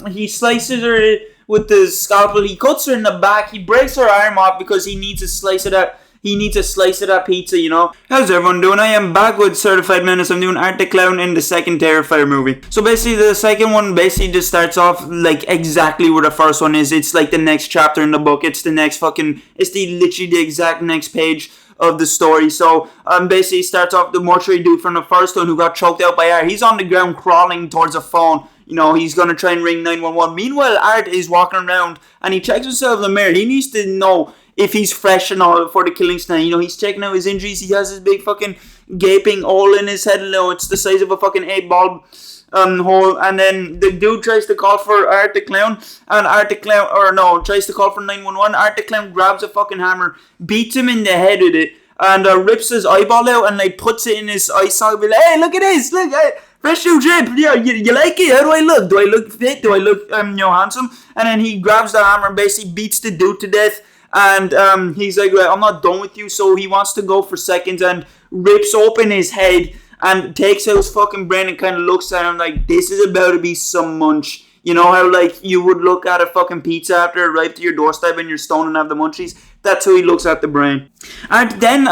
He slices her with the scalpel. He cuts her in the back. He breaks her arm off because he needs to slice it up. He needs a slice of that pizza, you know. How's everyone doing? I am back with Certified Menace. I'm doing Art the Clown in the second Terrifier movie. So basically, the second one basically just starts off like exactly where the first one is. It's like the next chapter in the book. It's the next fucking. It's literally the exact next page of the story. So basically starts off the mortuary dude from the first one who got choked out by Art. He's on the ground crawling towards a phone. You know, he's going to try and ring 911. Meanwhile, Art is walking around and he checks himself in the mirror. He needs to know if he's fresh and all for the killing tonight. You know, he's checking out his injuries. He has this big fucking gaping hole in his head. You know, it's the size of a fucking 8-ball hole. And then the dude tries to call for Art the Clown. And Art the Clown, tries to call for 911. Art the Clown grabs a fucking hammer, beats him in the head with it, and rips his eyeball out and like puts it in his eye socket. Be like, hey, look at this. Look, fresh new drip. Yeah, you like it? How do I look? Do I look fit? Do I look handsome? And then he grabs the hammer and basically beats the dude to death. And he's like, I'm not done with you. So he wants to go for seconds and rips open his head and takes out his fucking brain and kind of looks at him like, this is about to be some munch. You know how like you would look at a fucking pizza after it arrived to your doorstep and you're stoned and have the munchies? That's how he looks at the brain. And then,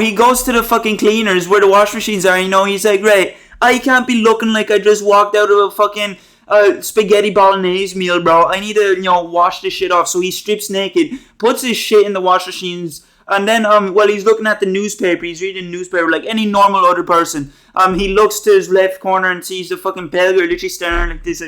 he goes to the fucking cleaners where the wash machines are. You know, he's like, right, I can't be looking like I just walked out of a fucking spaghetti bolognese meal, bro. I need to, wash this shit off. So he strips naked, puts his shit in the wash machines, and then, while he's looking at the newspaper, he's reading the newspaper like any normal other person. He looks to his left corner and sees the fucking pale girl literally staring like this,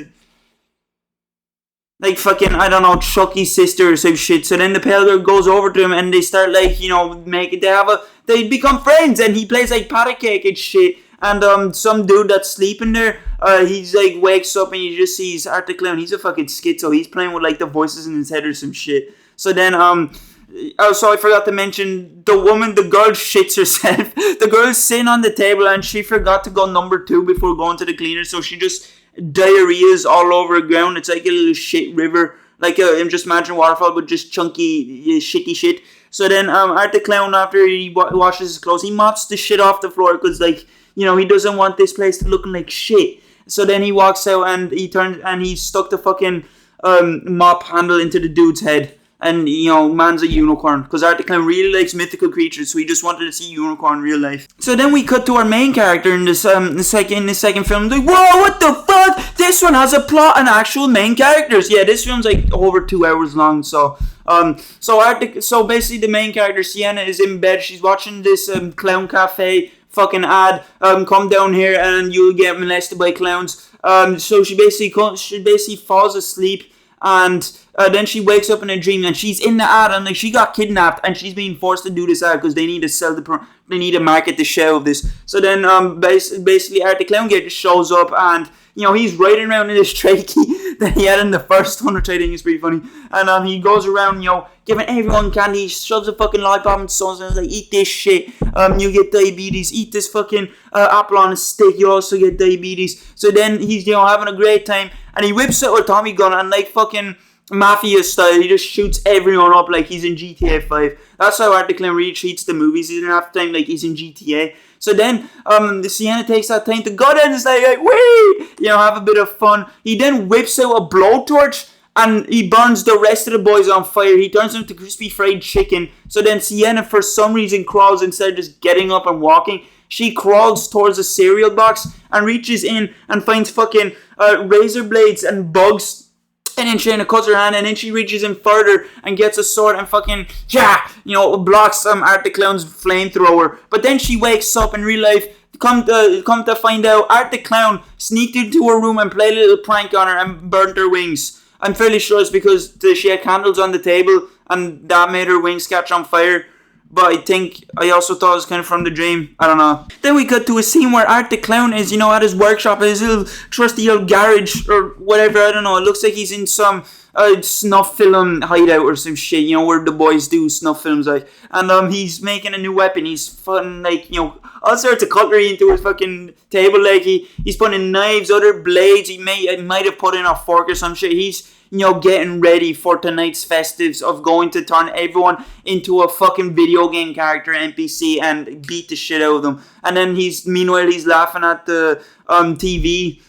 like fucking, I don't know, Chucky's sister or some shit. So then the pale girl goes over to him and they start like, they become friends, and he plays like patty cake and shit. And some dude that's sleeping there, he's like wakes up and you just sees Art the Clown. He's a fucking schizo. He's playing with like the voices in his head or some shit. So then so I forgot to mention the girl shits herself. The girl's sitting on the table and she forgot to go number 2 before going to the cleaner. So she just diarrheas all over the ground. It's like a little shit river, like I'm just imagining waterfall, but just chunky shitty shit. So then Art the Clown, after he washes his clothes, he mops the shit off the floor because like, he doesn't want this place to look like shit. So then he walks out and he turns and he stuck the fucking mop handle into the dude's head. And, man's a unicorn. Because Art the Clown really likes mythical creatures, so he just wanted to see unicorn in real life. So then we cut to our main character in this the second film. Like, whoa, what the fuck? This one has a plot and actual main characters. Yeah, this film's like over 2 hours long. So basically the main character, Sienna, is in bed. She's watching this clown cafe fucking ad. Come down here and you'll get molested by clowns. So she basically falls asleep. And then she wakes up in a dream and she's in the ad and like she got kidnapped and she's being forced to do this ad because they need to they need to market the show of this. So then basically Art the Clown shows up and he's riding around in this trachea that he had in the first one, which I think is pretty funny. And he goes around giving everyone candy. He shoves a fucking lollipop and so on. Like, eat this shit. You get diabetes. Eat this fucking apple on a stick. You also get diabetes. So then he's having a great time. And he whips out a Tommy gun and like fucking mafia style, he just shoots everyone up like he's in GTA 5. That's how Art the Clown really treats the movies. He's in half the time like he's in GTA. So then the Sienna takes that time to go down and say like, wee! Have a bit of fun. He then whips out a blowtorch and he burns the rest of the boys on fire. He turns them to crispy fried chicken. So then Sienna for some reason crawls instead of just getting up and walking. She crawls towards a cereal box and reaches in and finds fucking razor blades and bugs. And then she cuts her hand and then she reaches in further and gets a sword and fucking, blocks Art the Clown's flamethrower. But then she wakes up in real life. Come to find out, Art the Clown sneaked into her room and played a little prank on her and burnt her wings. I'm fairly sure it's because she had candles on the table and that made her wings catch on fire. But I also thought it was kind of from the dream. I don't know. Then we cut to a scene where Art the Clown is, at his workshop, his little trusty old garage or whatever. I don't know. It looks like he's in some snuff film hideout or some shit, where the boys do snuff films like. And he's making a new weapon. He's putting all sorts of cutlery into his fucking table. Like he's putting knives, other blades. He might have put in a fork or some shit. He's getting ready for tonight's festives of going to turn everyone into a fucking video game character NPC and beat the shit out of them. And then meanwhile he's laughing at the TV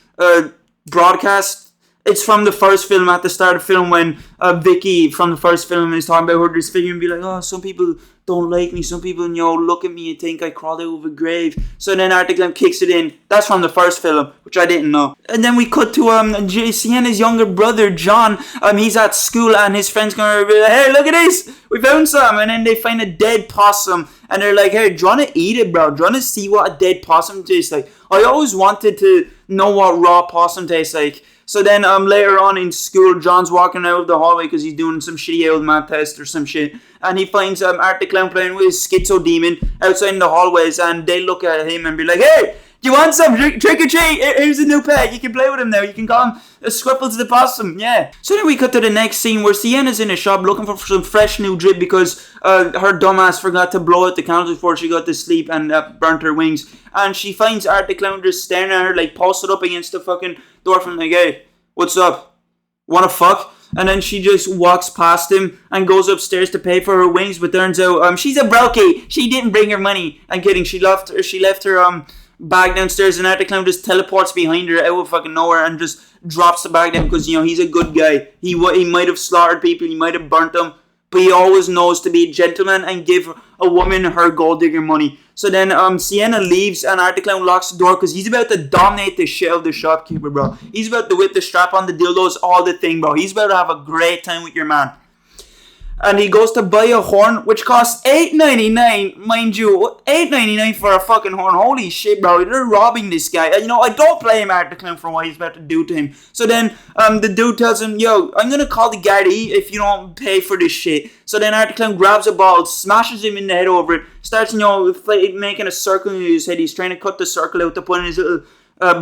broadcast It's from the first film, at the start of the film, when Vicky from the first film is talking about her disfiguring and be like, oh, some people don't like me, some people, look at me and think I crawled out of a grave. So then Arctic Clown kicks it in. That's from the first film, which I didn't know. And then we cut to Sienna's younger brother, John. He's at school and his friends gonna be like, hey, look at this, we found some. And then they find a dead possum and they're like, hey, do you wanna eat it, bro? Do you wanna see what a dead possum tastes like? I always wanted to know what raw possum tastes like. So then later on in school, John's walking out of the hallway because he's doing some shitty old math test or some shit. And he finds Art the Clown playing with his schizo demon outside in the hallways. And they look at him and be like, hey, do you want some? Trick or treat. Here's a new pet. You can play with him now. You can call him Squiffles the Possum. Yeah. So then we cut to the next scene where Sienna's in a shop looking for some fresh new drip because her dumbass forgot to blow out the candles before she got to sleep and burnt her wings. And she finds Art the Clown just staring at her, like posted up against the fucking door from like, hey, what's up? Wanna fuck? And then she just walks past him and goes upstairs to pay for her wings, but turns out she's a brokey. She didn't bring her money. I'm kidding. She left her bag downstairs, and Art the Clown just teleports behind her out of fucking nowhere and just drops the bag down because he's a good guy. He might have slaughtered people, he might have burnt them, but he always knows to be a gentleman and give a woman her gold digger money. So then Sienna leaves and Art the Clown locks the door because he's about to dominate the shit of the shopkeeper, bro. He's about to whip the strap on the dildos, all the thing, bro. He's about to have a great time with your man. And he goes to buy a horn, which costs $8.99, mind you. $8.99 for a fucking horn. Holy shit, bro. They're robbing this guy. I don't blame Art the Clown for what he's about to do to him. So then the dude tells him, yo, I'm going to call the Gardaí if you don't pay for this shit. So then Art the Clown grabs a ball, smashes him in the head over it, starts, making a circle in his head. He's trying to cut the circle out to put in his little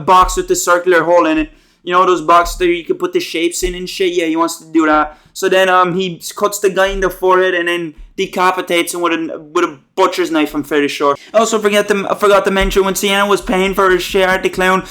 box with the circular hole in it. Those boxes that you can put the shapes in and shit? Yeah, he wants to do that. So then he cuts the guy in the forehead and then decapitates him with a butcher's knife, I'm fairly sure. I also forgot to mention when Sienna was paying for his share at the clown,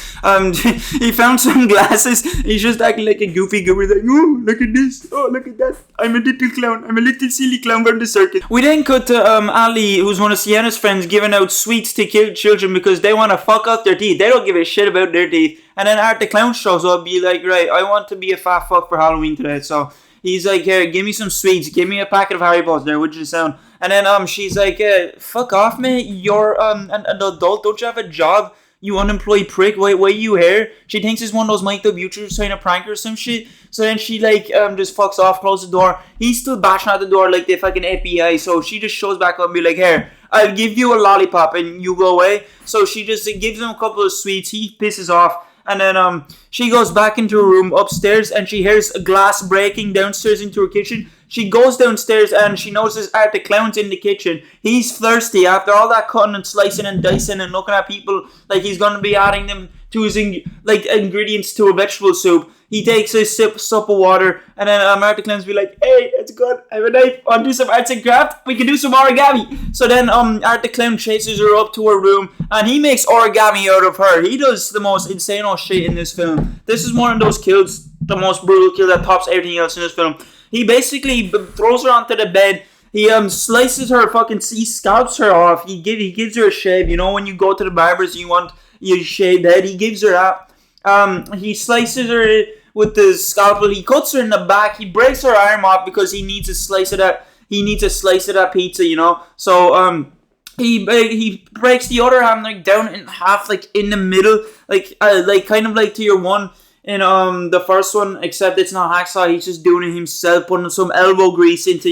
he found some glasses. He's just acting like a goofy goober, like, oh, look at this, oh, look at that. I'm a little clown. I'm a little silly clown from the circus. We then cut to Ali, who's one of Sienna's friends, giving out sweets to kill children because they want to fuck up their teeth. They don't give a shit about their teeth. And then Art the Clown shows up, be like, right, I want to be a fat fuck for Halloween today, so he's like, here, give me some sweets, give me a packet of Harry Potters there, would you sound? And then she's like, fuck off, mate, you're an adult, don't you have a job, you unemployed prick, why are you here? She thinks it's one of those mic'd up YouTubers trying to prank her or some shit. So then she just fucks off, closes the door. He's still bashing at the door like the fucking FBI, so she just shows back up and be like, here, I'll give you a lollipop and you go away. So she just gives him a couple of sweets, he pisses off. And then she goes back into her room upstairs and she hears a glass breaking downstairs into her kitchen. She goes downstairs and she notices Art the Clown's in the kitchen. He's thirsty after all that cutting and slicing and dicing and looking at people like he's going to be adding them to his ingredients to a vegetable soup. He takes a sup of water and then Art the Clown's be like, hey, it's good, I have a knife, want to do some arts and craft? We can do some origami. So then Art the Clown chases her up to her room and he makes origami out of her. He does the most insane shit in this film. This is one of those kills, the most brutal kill that tops everything else in this film. He basically throws her onto the bed. He slices her he scalps her off. He gives her a shave. When you go to the barbers, you want your shaved head. He gives her that. He slices her with the scalpel. He cuts her in the back. He breaks her arm off because he needs a slice of that. He needs a slice of that pizza. So he breaks the other arm down in half, in the middle, kind of like to your one in the first one, except it's not hacksaw. He's just doing it himself, putting some elbow grease into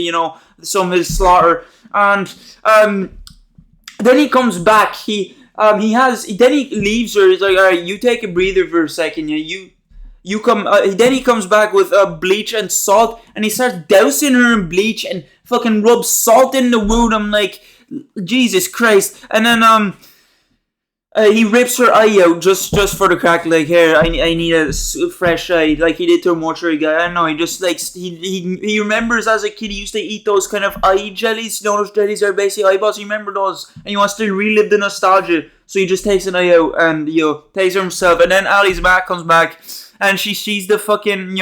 some of his slaughter, and then he comes back. Then he leaves her. He's like, all right, you take a breather for a second. You come. Then he comes back with bleach and salt, and he starts dousing her in bleach and fucking rubs salt in the wound. I'm like, Jesus Christ! And then he rips her eye out just for the crack. Like, here, I need a fresh eye, like he did to a mortuary guy. I don't know. He just he remembers as a kid he used to eat those kind of eye jellies. Those jellies are basically eyeballs. He remember those, and he wants to relive the nostalgia. So he just takes an eye out and, takes her himself. And then Ali's back comes back. And she sees the fucking,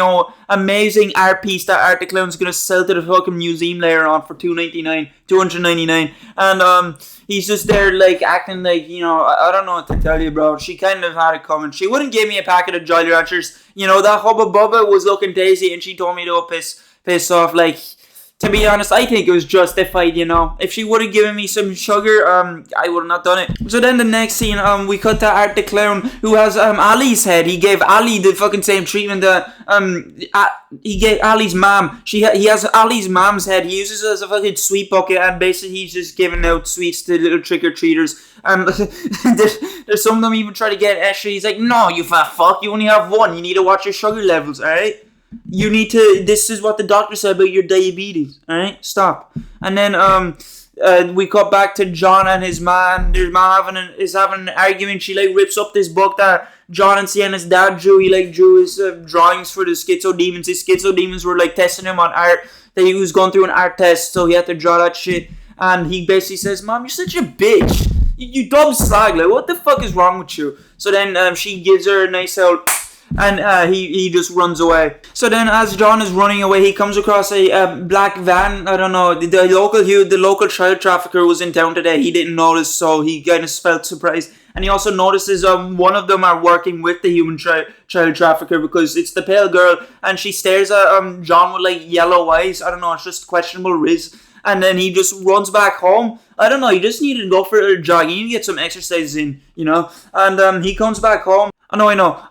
amazing art piece that Art the Clown's gonna sell to the fucking museum later on for $299. And he's just there like acting like, I don't know what to tell you, bro. She kind of had it coming. She wouldn't give me a packet of Jolly Ranchers. That Hubba Bubba was looking tasty, and she told me to piss off. Like, to be honest, I think it was justified, If she would have given me some sugar, I would have not done it. So then the next scene, we cut to Art the Clown, who has Ali's head. He gave Ali the fucking same treatment that he gave Ali's mom. He has Ali's mom's head. He uses it as a fucking sweet bucket, and basically he's just giving out sweets to little trick-or-treaters. There's some of them even try to get extra. He's like, no, you fat fuck, you only have one. You need to watch your sugar levels, alright? You need to, this is what the doctor said about your diabetes, alright? Stop. And then, we cut back to John and his man. Their mom is having an argument. She, rips up this book that John and Sienna's dad drew. He, drew his drawings for the schizo demons. His schizo demons were, testing him on art. That he was going through an art test, so he had to draw that shit. And he basically says, Mom, you're such a bitch. You dumb slag. What the fuck is wrong with you? So then, she gives her a nice old... And he just runs away. So then, as John is running away, he comes across a black van. I don't know. The local child trafficker was in town today. He didn't notice, so he kind of felt surprised. And he also notices one of them are working with the human child trafficker, because it's the pale girl, and she stares at John with yellow eyes. I don't know. It's just questionable riz. And then he just runs back home. I don't know. He just needed to go for a jog. He needed to get some exercise in, And he comes back home. I know.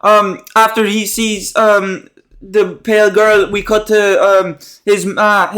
After he sees the pale girl, we cut to his ma.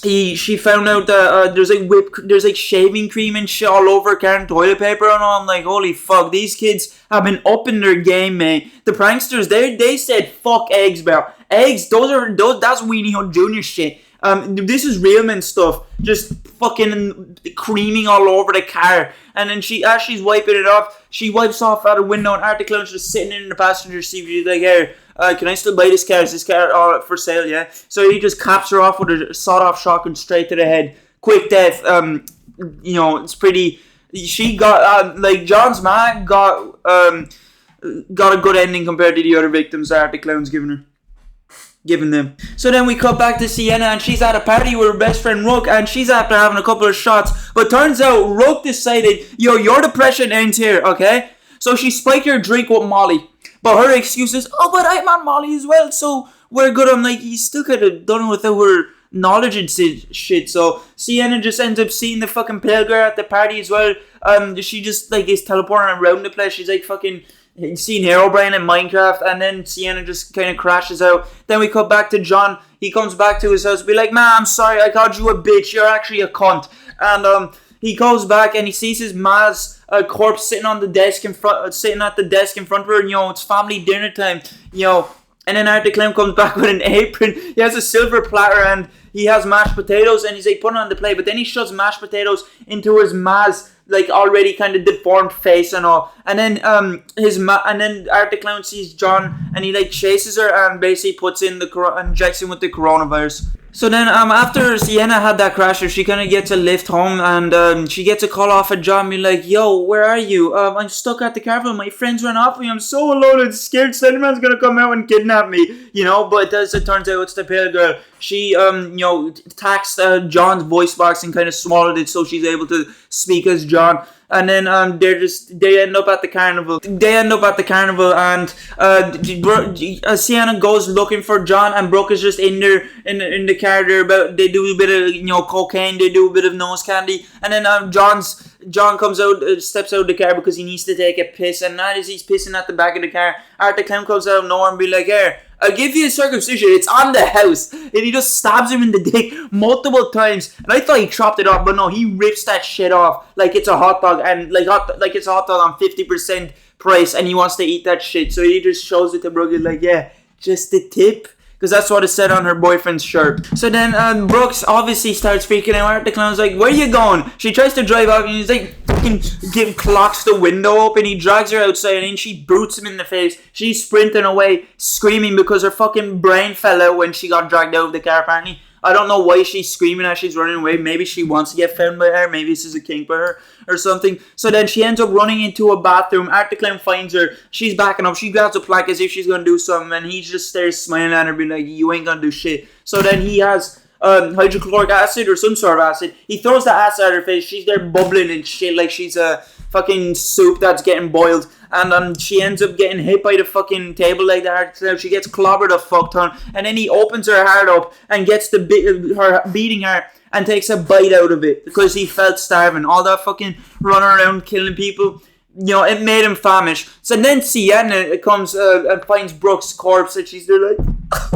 She found out that there's shaving cream and shit all over carrying toilet paper and all. I'm like, holy fuck, these kids have been up in their game, mate. The pranksters, they said fuck eggs, bro. Eggs, that's Weenie Hunt Jr. shit. This is real man stuff. Just fucking creaming all over the car. And then as she's wiping it off, she wipes off out a window, and Art the Clown's just sitting in the passenger seat. She's like, here, can I still buy this car? Is this car all for sale? Yeah. So he just caps her off with a sawed-off shotgun straight to the head. Quick death. It's pretty. She got John's ma got a good ending compared to the other victims that Art the Clown's given them. So then we cut back to Sienna, and she's at a party with her best friend Rook, and she's after having a couple of shots, but turns out Rook decided, your depression ends here, okay? So she spiked her drink with Molly, but her excuse is, oh, but I'm on Molly as well, so we're good. I'm like, you still could have done it without her knowledge and shit. So Sienna just ends up seeing the fucking pale girl at the party as well. She just is teleporting around the place. She's fucking seeing Herobrine in Minecraft, and then Sienna just kind of crashes out. Then we cut back to John. He comes back to his house, be like, "Ma, I'm sorry, I called you a bitch. You're actually a cunt." And he goes back and he sees his ma's corpse sitting on the desk sitting at the desk in front of her. And, it's family dinner time. And then Art the Clown comes back with an apron. He has a silver platter and he has mashed potatoes, and he's putting it on the plate. But then he shoves mashed potatoes into his ma's already kind of deformed face and all. And then and then Art the Clown sees John, and he chases her and basically injects him with the coronavirus. So then after Sienna had that crasher, she kind of gets a lift home, and she gets a call off at John, be like, "Yo, where are you? I'm stuck at the carnival. My friends ran off me. I'm so alone and scared. Slenderman's gonna come out and kidnap me." But as it turns out, it's the pale girl. She taxed John's voice box and kind of swallowed it, so she's able to speak as John. And then they end up at the carnival. And Sienna goes looking for John, and Brooke is just in there in the car there. They do a bit of cocaine, they do a bit of nose candy, and then John comes out, steps out of the car because he needs to take a piss. And as he's pissing at the back of the car, Art the Clown comes out of nowhere and be like, "Here, I'll give you a circumcision. It's on the house." And he just stabs him in the dick multiple times. And I thought he chopped it off, but no, he rips that shit off like it's a hot dog, and like it's a hot dog on 50% price, and he wants to eat that shit. So he just shows it to Brooke, like, "Yeah, just the tip." Because that's what it said on her boyfriend's shirt. So then Brooks obviously starts freaking out. Art the Clown's like, "Where you going?" She tries to drive off, and he's like, fucking clocks the window open. He drags her outside, and then she boots him in the face. She's sprinting away, screaming because her fucking brain fell out when she got dragged out of the car, apparently. I don't know why she's screaming as she's running away. Maybe she wants to get found by her. Maybe this is a kink by her or something. So then she ends up running into a bathroom. Art the Clown finds her. She's backing up. She grabs a plank as if she's going to do something. And he just stares smiling at her being like, you ain't going to do shit. So then he has hydrochloric acid or some sort of acid. He throws the acid at her face. She's there bubbling and shit like she's a fucking soup that's getting boiled. And she ends up getting hit by the fucking table like that. So she gets clobbered a fuck ton. And then he opens her heart up and gets her beating her and takes a bite out of it because he felt starving. All that fucking running around killing people, you know, it made him famished. So then Sienna comes and finds Brooke's corpse and she's there like,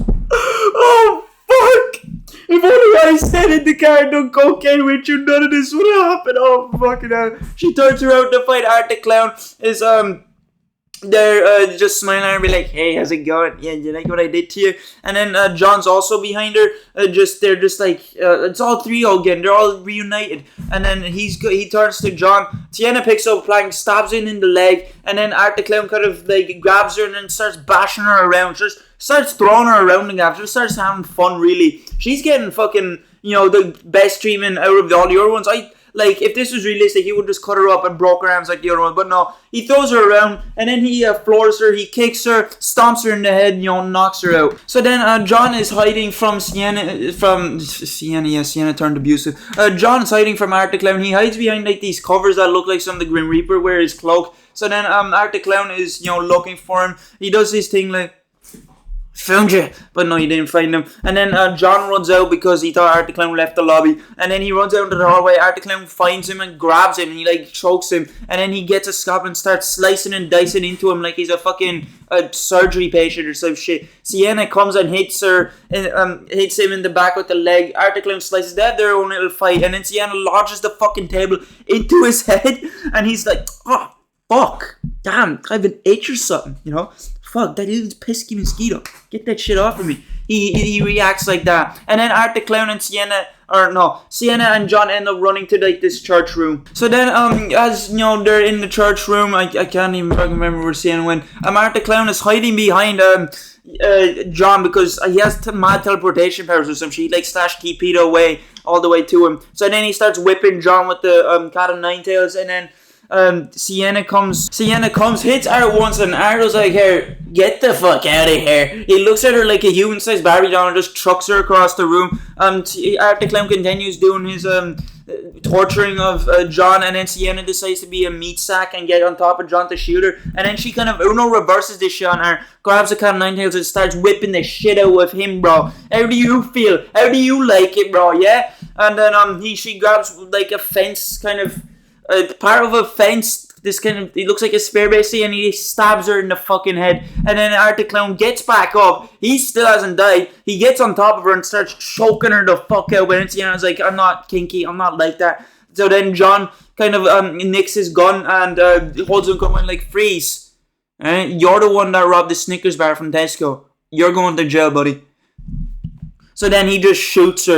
oh fuck! If only I stayed in the car and done cocaine with you, none of this would have happened. Oh fucking hell! She turns around to fight Art the Clown. Is they're just smiling at her and be like, hey, how's it going? Yeah, you like what I did to you? And then John's also behind her. They're just like, it's all three again. They're all reunited. And then he turns to John. Sienna picks up a plank, stabs him in the leg. And then Art the Clown kind of like grabs her and then starts bashing her around. Just starts throwing her around the gap. Just starts having fun, really. She's getting fucking, you know, the best treatment out of all the other ones. Like, if this was realistic, he would just cut her up and broke her arms like the other one. But no, he throws her around, and then he floors her, he kicks her, stomps her in the head, you know, knocks her out. So then John is hiding from Sienna, Sienna turned abusive. John is hiding from Art the Clown. He hides behind, like, these covers that look like some of the Grim Reaper wear his cloak. So then Art the Clown is, you know, looking for him. He does his thing like, found you, but no, you didn't find him. And then John runs out because he thought Art the Clown left the lobby. And then he runs out into the hallway. Art the Clown finds him and grabs him. And he like chokes him. And then he gets a scalpel and starts slicing and dicing into him like he's a fucking surgery patient or some shit. Sienna comes and hits him in the back with the leg. Art the Clown slices. They have their own little fight. And then Sienna lodges the fucking table into his head. And he's like, oh, fuck. Damn, I've an itch or something, you know? Fuck, that is a pesky mosquito. Get that shit off of me. He reacts like that. And then Art the Clown and Sienna and John end up running to like this church room. So then as you know, they're in the church room. I can't even remember where Sienna went. Art the Clown is hiding behind John because he has mad teleportation powers or some shit. He like slash TP'd away all the way to him. So then he starts whipping John with the cat of nine tails, and then Sienna comes, hits Art once, and Art was like, here, get the fuck out of here. He looks at her like a human-sized Barbie doll and just trucks her across the room. Art the Clown continues doing his torturing of John, and then Sienna decides to be a meat sack and get on top of John to shield her. And then she kind of reverses this shit on her, grabs a cat of nine tails and starts whipping the shit out of him, bro. How do you feel? How do you like it, bro? Yeah? And then she grabs like a fence kind of part of a fence. This kind of, he looks like a spear basically, and he stabs her in the fucking head. And then Art the Clown gets back up. He still hasn't died. He gets on top of her and starts choking her the fuck out. But I was like, I'm not kinky. I'm not like that. So then John kind of nicks his gun and holds him going like, freeze. You're the one that robbed the Snickers bar from Tesco. You're going to jail, buddy. So then he just shoots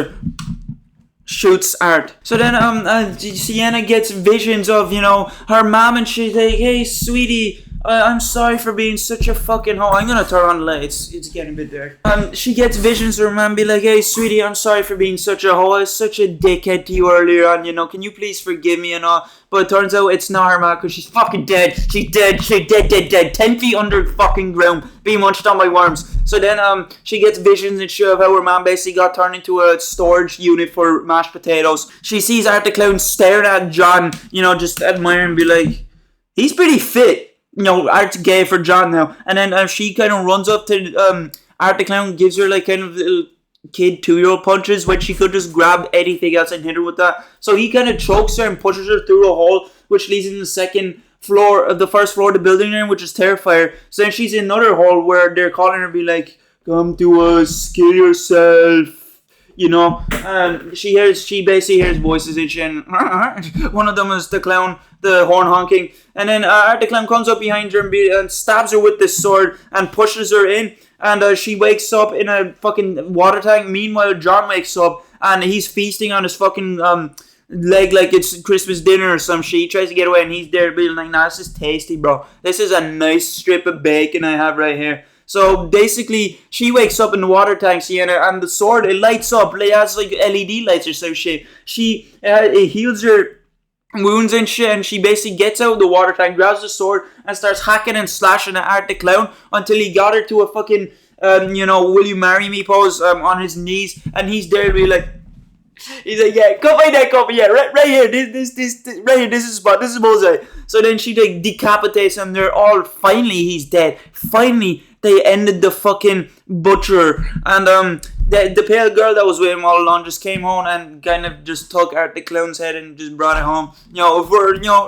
Art. So then Sienna gets visions of, you know, her mom, and she's like, hey sweetie, I'm sorry for being such a fucking hoe. I'm gonna turn on the light, it's getting a bit dark. She gets visions of her mom be like, hey sweetie, I'm sorry for being such a hoe. I was such a dickhead to you earlier on, you know, can you please forgive me and all. But it turns out it's not her mom because she's fucking dead. She's dead. 10 feet under fucking ground, being munched on by worms. So then she gets visions and shit of how her mom basically got turned into a storage unit for mashed potatoes. She sees Art the Clown staring at John, you know, just admiring and be like, he's pretty fit. You know, Art's gay for John now. And then she kind of runs up to Art the Clown, gives her like kind of little kid 2-year-old punches when she could just grab anything else and hit her with that. So he kind of chokes her and pushes her through a hole, which leads in the second floor of the first floor of the building there, which is Terrifier. So then she's in another hole where they're calling her, be like, come to us, kill yourself, you know. And she basically hears voices and shit. And one of them is the clown, the horn honking. And then Art the Clown comes up behind her and stabs her with this sword and pushes her in. And she wakes up in a fucking water tank. Meanwhile, John wakes up and he's feasting on his fucking leg like it's Christmas dinner or some shit. He tries to get away and he's there being like, nah, this is tasty, bro. This is a nice strip of bacon I have right here. So basically, she wakes up in the water tank, Sienna, and the sword, it lights up. It has like LED lights or some shit. It heals her wounds and shit, and she basically gets out of the water tank, grabs the sword, and starts hacking and slashing at Art the Clown until he got her to a fucking, will you marry me pose on his knees, and he's there to be like, he's like, yeah, cut my neck off, yeah, right here, this right here, this is the spot, this is bullseye. So then she like decapitates him. They're all, finally he's dead. Finally they ended the fucking butcher, and the pale girl that was with him all along just came home and kind of just took Art the Clown's head and just brought it home,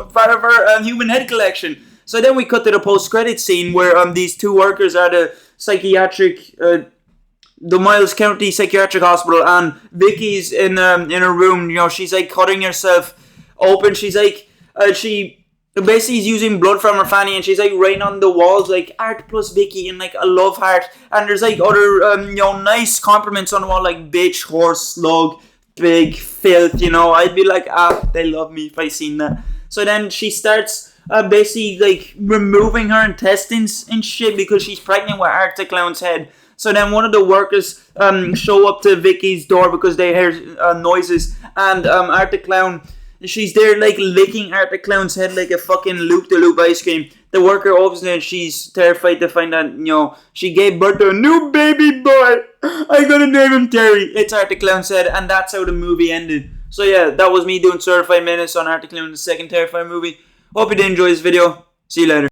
part of her human head collection. So then we cut to the post-credit scene where these two workers are the psychiatric, the Miles County Psychiatric Hospital, and Vicky's in a room. She's like cutting herself open. She's like, she basically is using blood from her fanny, and she's like writing on the walls like Art plus Vicky and like a love heart. And there's like other nice compliments on the wall like bitch, horse, slug, big, filth. I'd be like, they love me if I seen that. So then she starts basically like removing her intestines and shit because she's pregnant with Art the Clown's head. So then one of the workers show up to Vicky's door because they hear noises, and Art the Clown, she's there like licking Art the Clown's head like a fucking loop-de-loop ice cream. The worker opens it and she's terrified to find out, she gave birth to a new baby boy. I'm gonna name him Terry. It's Art the Clown's head, and that's how the movie ended. So yeah, that was me doing Certified Menace on Art the Clown, the second Terrifier movie. Hope you did enjoy this video. See you later.